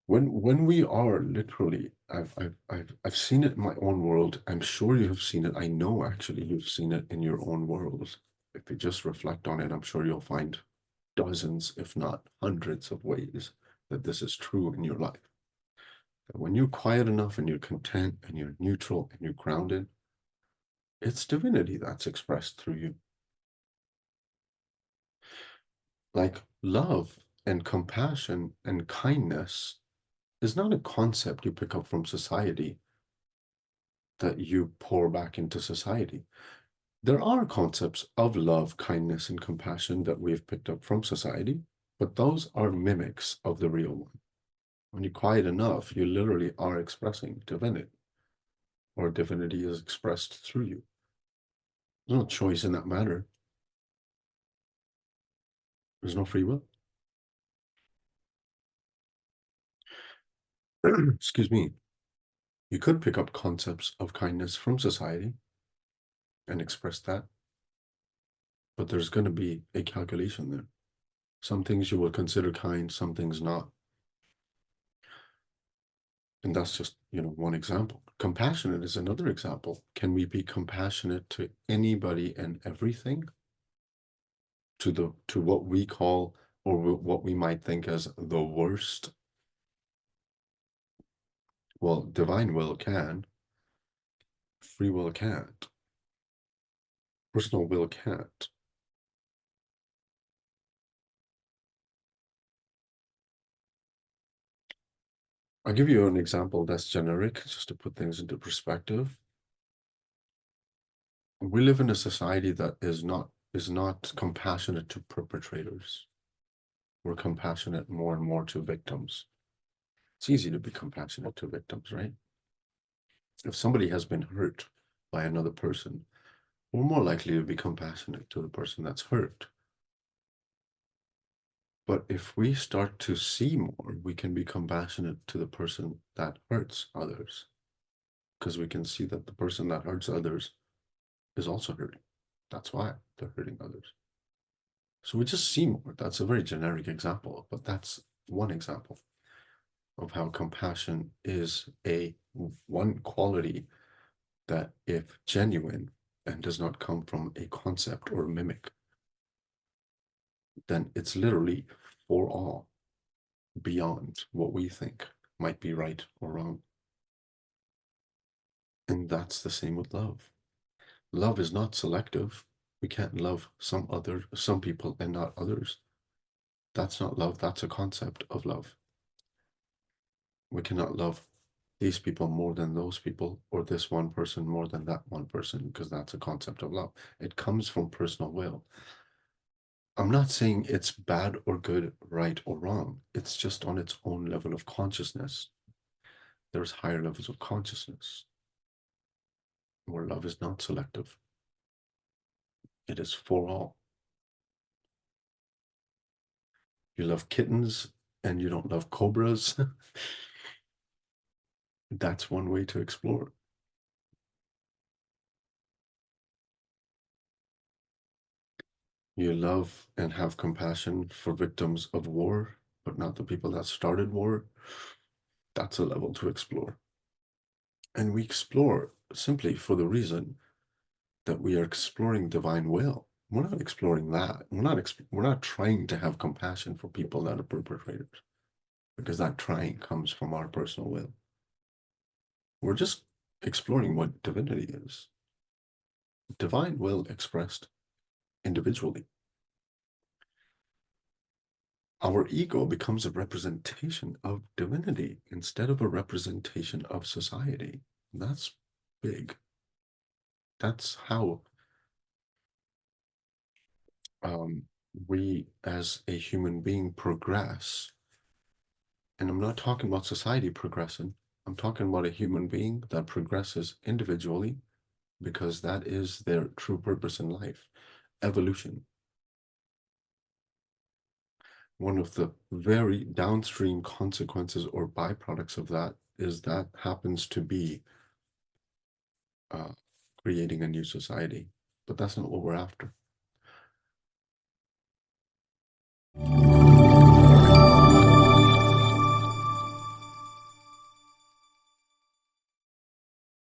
When we are literally, I've seen it in my own world. I'm sure you have seen it. I know actually you've seen it in your own world. If you just reflect on it, I'm sure you'll find dozens, if not hundreds of ways that this is true in your life. That when you're quiet enough and you're content and you're neutral and you're grounded, it's divinity that's expressed through you. Like love and compassion and kindness is not a concept you pick up from society that you pour back into society. There are concepts of love, kindness, and compassion that we've picked up from society, but those are mimics of the real one. When you're quiet enough, you literally are expressing divinity, or divinity is expressed through you. There's no choice in that matter. There's no free will. Excuse me. You could pick up concepts of kindness from society and express that, but there's going to be a calculation there. Some things you will consider kind, some things not. And that's just, one example. Compassionate is another example. Can we be compassionate to anybody and everything? To what we call, or what we might think as the worst? Well, divine will can. Free will can't. Personal will can't. I'll give you an example that's generic, just to put things into perspective. We live in a society that is not compassionate to perpetrators. We're compassionate more and more to victims. It's easy to be compassionate to victims, right? If somebody has been hurt by another person, we're more likely to be compassionate to the person that's hurt. But if we start to see more, we can be compassionate to the person that hurts others, because we can see that the person that hurts others is also hurting. That's why they're hurting others. So we just see more. That's a very generic example, but that's one example of how compassion is one quality that, if genuine and does not come from a concept or a mimic, then it's literally for all, beyond what we think might be right or wrong. And that's the same with love. Love is not selective. We can't love some people and not others. That's not love. That's a concept of love. We cannot love these people more than those people, or this one person more than that one person, because that's a concept of love. It comes from personal will. I'm not saying it's bad or good, right or wrong. It's just on its own level of consciousness. There's higher levels of consciousness where love is not selective. It is for all. You love kittens and you don't love cobras. That's one way to explore. You love and have compassion for victims of war, but not the people that started war. That's a level to explore. And we explore simply for the reason that we are exploring divine will. We're not exploring that. We're not trying to have compassion for people that are perpetrators, because that trying comes from our personal will. We're just exploring what divinity is. Divine will expressed individually. Our ego becomes a representation of divinity instead of a representation of society. That's big. That's how we as a human being progress. And I'm not talking about society progressing. I'm talking about a human being that progresses individually, because that is their true purpose in life. Evolution. One of the very downstream consequences or byproducts of that is that happens to be creating a new society. But that's not what we're after.